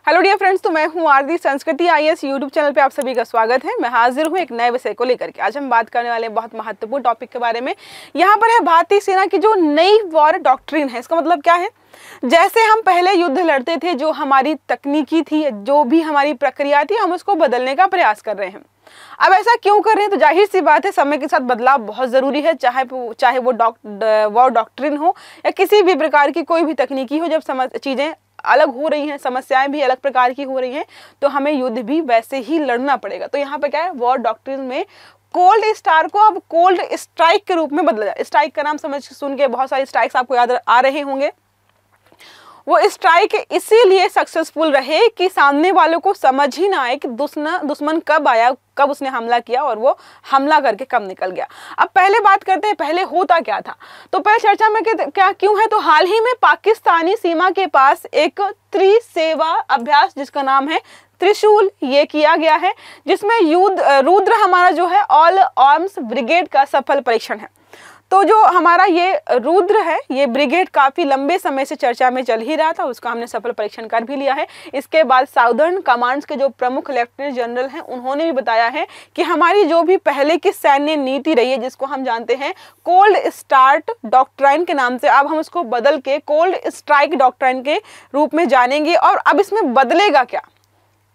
Hello dear friends, तो मैं हूं आरती। संस्कृति आईएएस यूट्यूब चैनल पे आप सभी का स्वागत है। मैं हाजिर हूं एक नए विषय को लेकर के। आज हम बात करने वाले हैं बहुत महत्वपूर्ण टॉपिक के बारे में। यहाँ पर है भारतीय सेना की जो नई वॉर डॉक्ट्रिन है। इसका मतलब क्या है? जैसे हम पहले युद्ध लड़ते थे, जो हमारी तकनीकी थी, जो भी हमारी प्रक्रिया थी, हम उसको बदलने का प्रयास कर रहे हैं। अब ऐसा क्यों कर रहे हैं? तो जाहिर सी बात है, समय के साथ बदलाव बहुत ज़रूरी है। चाहे वो वॉर डॉक्ट्रिन हो या किसी भी प्रकार की कोई भी तकनीकी हो। जब चीज़ें अलग हो रही हैं, समस्याएं भी अलग प्रकार की हो रही हैं, तो हमें युद्ध भी वैसे ही लड़ना पड़ेगा। तो यहाँ पे क्या है, वॉर डॉक्ट्रिन में कोल्ड स्टार को अब कोल्ड स्ट्राइक के रूप में बदला जाए। स्ट्राइक का नाम सुन के बहुत सारी स्ट्राइक्स आपको याद आ रहे होंगे। वो स्ट्राइक इसीलिए सक्सेसफुल रहे कि सामने वालों को समझ ही ना आए कि दुश्मन कब आया, कब उसने हमला किया और वो हमला करके कब निकल गया। अब पहले बात करते हैं, पहले होता क्या था। तो पहले चर्चा में क्या क्यों है, तो हाल ही में पाकिस्तानी सीमा के पास एक त्रिसेवा अभ्यास, जिसका नाम है त्रिशूल, ये किया गया है, जिसमें रुद्र हमारा जो है ऑल आर्म्स ब्रिगेड का सफल परीक्षण है। तो जो हमारा ये रुद्र है, ये ब्रिगेड काफ़ी लंबे समय से चर्चा में चल ही रहा था, उसका हमने सफल परीक्षण कर भी लिया है। इसके बाद साउदर्न कमांड्स के जो प्रमुख लेफ्टिनेंट जनरल हैं, उन्होंने भी बताया है कि हमारी जो भी पहले की सैन्य नीति रही है, जिसको हम जानते हैं कोल्ड स्टार्ट डॉक्ट्राइन के नाम से, अब हम उसको बदल के कोल्ड स्ट्राइक डॉक्ट्राइन के रूप में जानेंगे। और अब इसमें बदलेगा क्या,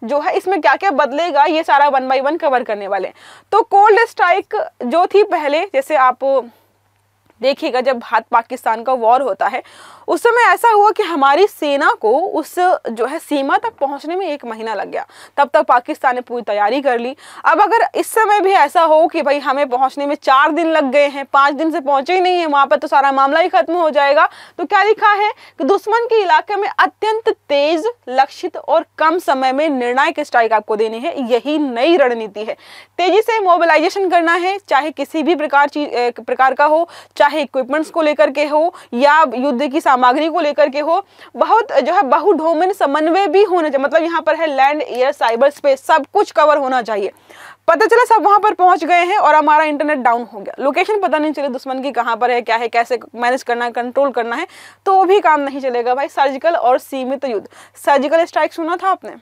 जो है इसमें क्या क्या बदलेगा, ये सारा 1 बाय 1 कवर करने वाले हैं। तो कोल्ड स्ट्राइक जो थी पहले, जैसे आप देखिएगा, जब भारत पाकिस्तान का वॉर होता है, उस समय ऐसा हुआ कि हमारी सेना को उस जो है सीमा तक पहुंचने में 1 महीना लग गया। तब तक पाकिस्तान ने पूरी तैयारी कर ली। अब अगर इस समय भी ऐसा हो कि भाई हमें पहुंचने में 4 दिन लग गए हैं, 5 दिन से पहुंचे ही नहीं है, वहां पर तो सारा मामला ही खत्म हो जाएगा। तो क्या लिखा है कि दुश्मन के इलाके में अत्यंत तेज, लक्षित और कम समय में निर्णायक स्ट्राइक आपको देनी है। यही नई रणनीति है। तेजी से मोबिलाइजेशन करना है, चाहे किसी भी प्रकार का हो, चाहे इक्विपमेंट्स को लेकर के हो या युद्ध की सामग्री को लेकर के हो। बहुत जो है बहुडोमेन समन्वय भी होना चाहिए। मतलब यहाँ पर है लैंड, एयर, साइबर स्पेस, सब कुछ कवर होना चाहिए। पता चला सब वहां पर पहुंच गए हैं और हमारा इंटरनेट डाउन हो गया, लोकेशन पता नहीं चले दुश्मन की कहां पर है, क्या है, कैसे मैनेज करना है, कंट्रोल करना है, तो वो भी काम नहीं चलेगा भाई। सर्जिकल और सीमित युद्ध, सर्जिकल स्ट्राइक सुना था आपने?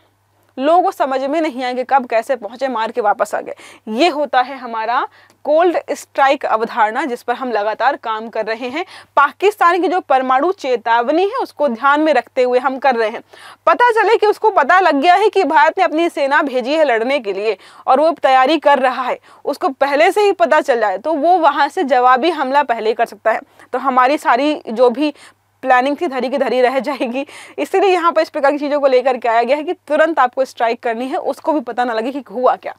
लोगों को समझ में नहीं आएंगे कब कैसे पहुंचे, मार के वापस आ गए। ये होता है हमारा कोल्ड स्ट्राइक अवधारणा, जिस पर हम लगातार काम कर रहे हैं। पाकिस्तान की जो परमाणु चेतावनी है, उसको ध्यान में रखते हुए हम कर रहे हैं। पता चले कि उसको पता लग गया है कि भारत ने अपनी सेना भेजी है लड़ने के लिए और वो तैयारी कर रहा है, उसको पहले से ही पता चल जाए, तो वो वहां से जवाबी हमला पहले कर सकता है। तो हमारी सारी जो भी प्लानिंग थी धरी की धरी रह जाएगी। इसलिए यहाँ पर इस प्रकार की चीज़ों को लेकर के आया गया है कि तुरंत आपको स्ट्राइक करनी है, उसको भी पता ना लगे कि हुआ क्या।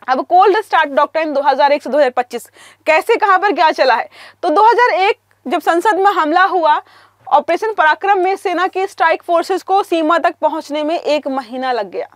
अब कोल्ड स्टार्ट डॉक्ट्राइन 2001 से 2025 कैसे, कहाँ पर क्या चला है। तो 2001 जब संसद में हमला हुआ, ऑपरेशन पराक्रम में सेना की स्ट्राइक फोर्सेस को सीमा तक पहुंचने में 1 महीना लग गया।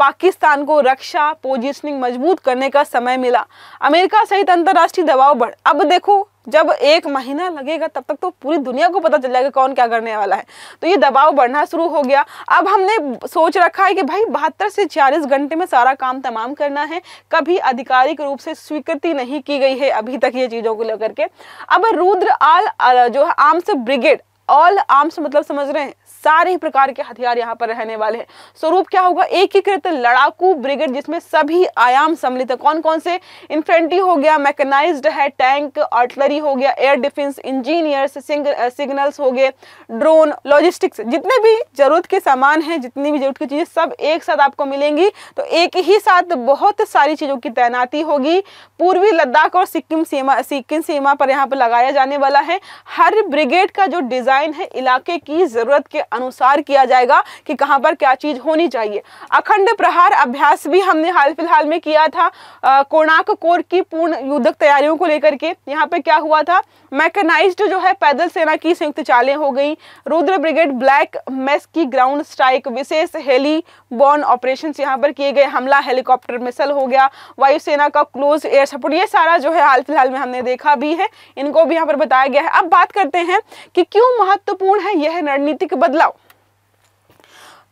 पाकिस्तान को रक्षा पोजीशनिंग मजबूत करने का समय मिला। अमेरिका सहित अंतर्राष्ट्रीय दबाव बढ़। अब देखो, जब 1 महीना लगेगा तब तक तो पूरी दुनिया को पता चल जाएगा कौन क्या करने वाला है, तो ये दबाव बढ़ना शुरू हो गया। अब हमने सोच रखा है कि भाई 72 से 40 घंटे में सारा काम तमाम करना है। कभी आधिकारिक रूप से स्वीकृति नहीं की गई है अभी तक ये चीज़ों को लेकर के। अब रुद्र जो है आर्म्स ब्रिगेड, ऑल आर्म्स मतलब समझ रहे हैं, सारे प्रकार के हथियार यहाँ पर रहने वाले हैं। स्वरूप क्या होगा? एकीकृत लड़ाकू ब्रिगेड, जिसमें सभी आयाम सम्मिलित है। कौन कौन से? इन्फेंट्री हो गया, मैकेनाइज्ड है, टैंक, आर्टिलरी हो गया, एयर डिफेंस, इंजीनियर्स, सिग्नल्स हो गए, ड्रोन, लॉजिस्टिक्स, जितने भी जरूरत के सामान हैं, जितनी भी जरूरत की चीजें सब एक साथ आपको मिलेंगी। तो एक ही साथ बहुत सारी चीजों की तैनाती होगी। पूर्वी लद्दाख और सिक्किम सीमा पर यहाँ पर लगाया जाने वाला है। हर ब्रिगेड का जो डिजाइन है इलाके की जरूरत के अनुसार किया जाएगा कि कहां पर क्या चीज होनी चाहिए। अखंड प्रहार अभ्यास भी हमने हाल फिलहाल में किया था, कोणार्क कोर की पूर्ण युद्धक तैयारियों को लेकर के। यहाँ पे क्या हुआ था? मैकेनाइज्ड जो है पैदल सेना की संयुक्त चालें हो गई। रुद्र ब्रिगेड ब्लैक मेस की ग्राउंड स्ट्राइक, विशेष हेली बॉर्न ऑपरेशन यहाँ पर किए गए, हमला हेलीकॉप्टर मिसल हो गया, वायुसेना का क्लोज एयर सपोर्ट, ये सारा जो है हाल फिलहाल में हमने देखा भी है, इनको भी यहाँ पर बताया गया है। अब बात करते हैं कि क्यों महत्वपूर्ण है यह रणनीतिक बदलाव।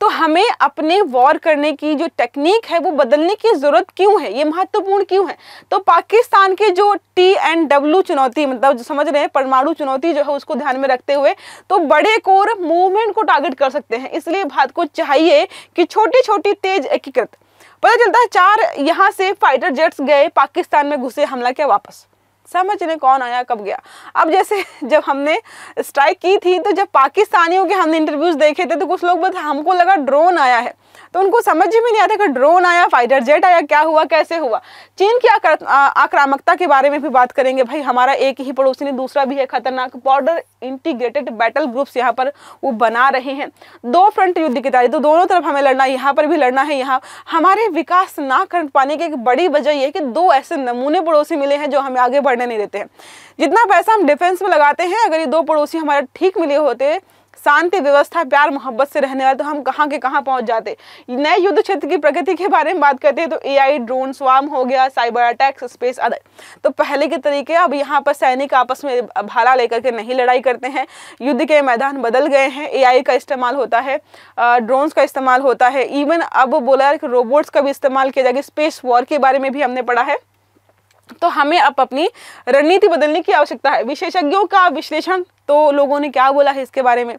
तो हमें अपने वॉर करने की जो टेक्निक है वो बदलने की जरूरत क्यों है, ये महत्वपूर्ण क्यों है। तो पाकिस्तान की जो TNW चुनौती, मतलब जो समझ रहे हैं परमाणु चुनौती जो है उसको ध्यान में रखते हुए तो बड़े कोर मूवमेंट को टारगेट कर सकते हैं। इसलिए भारत को चाहिए कि छोटी छोटी तेज एकीकृत, पता चलता है 4 यहाँ से फाइटर जेट्स गए पाकिस्तान में घुसे, हमला किया, वापस समझ नहीं कौन आया कब गया। अब जैसे जब हमने स्ट्राइक की थी तो जब पाकिस्तानियों के हमने इंटरव्यूज देखे थे तो कुछ लोग बोलते हमको लगा ड्रोन आया है, तो उनको समझ ही में नहीं आता कि ड्रोन आया, फाइटर जेट आया, क्या हुआ, कैसे हुआ। चीन की आक्रामकता के बारे में भी बात करेंगे। भाई हमारा एक ही पड़ोसी नहीं, दूसरा भी है खतरनाक। बॉर्डर इंटीग्रेटेड बैटल ग्रुप्स यहाँ पर वो बना रहे हैं। 2 फ्रंट युद्ध की तैयारी, तो दोनों तरफ हमें लड़ना है, यहाँ पर भी लड़ना है। यहाँ हमारे विकास ना कर पाने की एक बड़ी वजह यह है कि 2 ऐसे नमूने पड़ोसी मिले हैं जो हमें आगे बढ़ने नहीं देते हैं। जितना पैसा हम डिफेंस में लगाते हैं, अगर ये 2 पड़ोसी हमारे ठीक मिले होते, शांति व्यवस्था प्यार मोहब्बत से रहने वाले, तो हम कहाँ के कहाँ पहुंच जाते। नए युद्ध क्षेत्र की प्रगति के बारे में बात करते हैं तो AI ड्रोन स्वार्म हो गया, साइबर अटैक्स, स्पेस अदर। तो पहले के तरीके अब यहाँ पर सैनिक आपस में भाला लेकर के नहीं लड़ाई करते हैं, युद्ध के मैदान बदल गए हैं। AI का इस्तेमाल होता है, ड्रोन्स का इस्तेमाल होता है, इवन अब बोला कि रोबोट्स का भी इस्तेमाल किया जाएगा। स्पेस वॉर के बारे में भी हमने पढ़ा है। तो हमें अब अपनी रणनीति बदलने की आवश्यकता है। विशेषज्ञों का विश्लेषण, तो लोगों ने क्या बोला है इसके बारे में,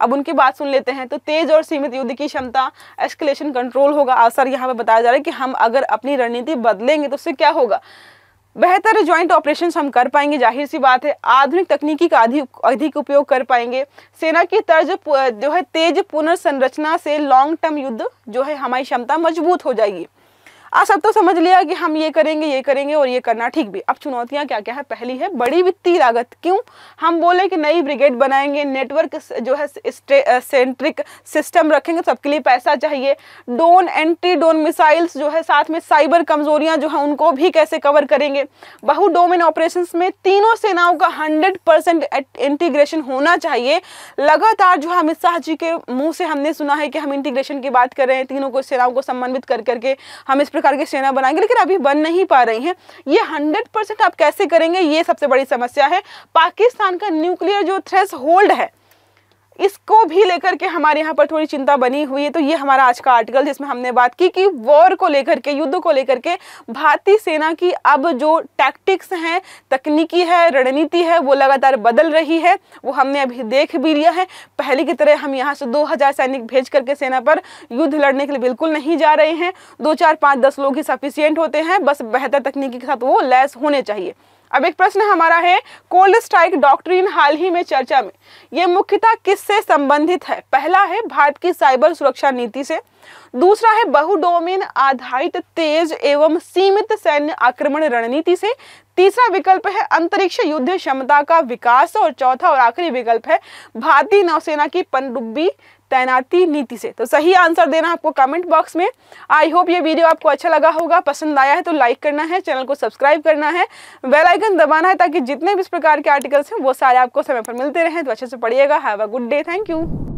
अब उनकी बात सुन लेते हैं। तो तेज और सीमित युद्ध की क्षमता, एस्केलेशन कंट्रोल होगा। असर यहाँ पे बताया जा रहा है कि हम अगर अपनी रणनीति बदलेंगे तो उससे क्या होगा, बेहतर ज्वाइंट ऑपरेशंस हम कर पाएंगे, जाहिर सी बात है। आधुनिक तकनीकी का अधिक उपयोग कर पाएंगे। सेना की तर्ज जो है तेज पुनर्संरचना से लॉन्ग टर्म युद्ध जो है हमारी क्षमता मजबूत हो जाएगी। आज सब तो समझ लिया कि हम ये करेंगे और ये करना ठीक भी। अब चुनौतियां क्या क्या है। पहली है बड़ी वित्तीय लागत। क्यों हम बोले कि नई ब्रिगेड बनाएंगे, नेटवर्क जो है सेंट्रिक सिस्टम रखेंगे, सबके लिए पैसा चाहिए। ड्रोन, एंटी ड्रोन मिसाइल्स जो है, साथ में साइबर कमजोरियां जो है उनको भी कैसे कवर करेंगे। बहु डोमेन ऑपरेशंस में तीनों सेनाओं का 100% इंटीग्रेशन होना चाहिए। लगातार जो अमित शाह जी के मुंह से हमने सुना है कि हम इंटीग्रेशन की बात कर रहे हैं, तीनों को सेनाओं को समन्वित कर करके हम इस प्रकार की सेना बनाएंगे, लेकिन अभी बन नहीं पा रही हैं। ये 100% आप कैसे करेंगे, ये सबसे बड़ी समस्या है। पाकिस्तान का न्यूक्लियर जो थ्रेशोल्ड है, इसको भी लेकर के हमारे यहाँ पर थोड़ी चिंता बनी हुई है। तो ये हमारा आज का आर्टिकल जिसमें हमने बात की कि वॉर को लेकर के, युद्ध को लेकर के भारतीय सेना की अब जो टैक्टिक्स हैं, तकनीकी है, रणनीति है, वो लगातार बदल रही है। वो हमने अभी देख भी लिया है। पहले की तरह हम यहाँ से 2000 सैनिक भेज करके सेना पर युद्ध लड़ने के लिए बिल्कुल नहीं जा रहे हैं। 2, 4, 5, 10 लोग ही सफिशियंट होते हैं, बस बेहतर तकनीकी के साथ वो लैस होने चाहिए। अब एक प्रश्न हमारा है, कोल्ड स्ट्राइक डॉक्ट्रिन हाल ही में चर्चा में, ये मुख्यतः किससे संबंधित है। पहला है भारत की साइबर सुरक्षा नीति से, दूसरा है बहुडोमेन आधारित तेज एवं सीमित सैन्य आक्रमण रणनीति से, तीसरा विकल्प है अंतरिक्ष युद्ध क्षमता का विकास, और चौथा और आखिरी विकल्प है भारतीय नौसेना की पनडुब्बी तैनाती नीति से। तो सही आंसर देना आपको कमेंट बॉक्स में। आई होप ये वीडियो आपको अच्छा लगा होगा। पसंद आया है तो लाइक करना है, चैनल को सब्सक्राइब करना है, बेल आइकन दबाना है ताकि जितने भी इस प्रकार के आर्टिकल्स हैं वो सारे आपको समय पर मिलते रहें। तो अच्छे से पढ़िएगा। Have a good day. Thank you.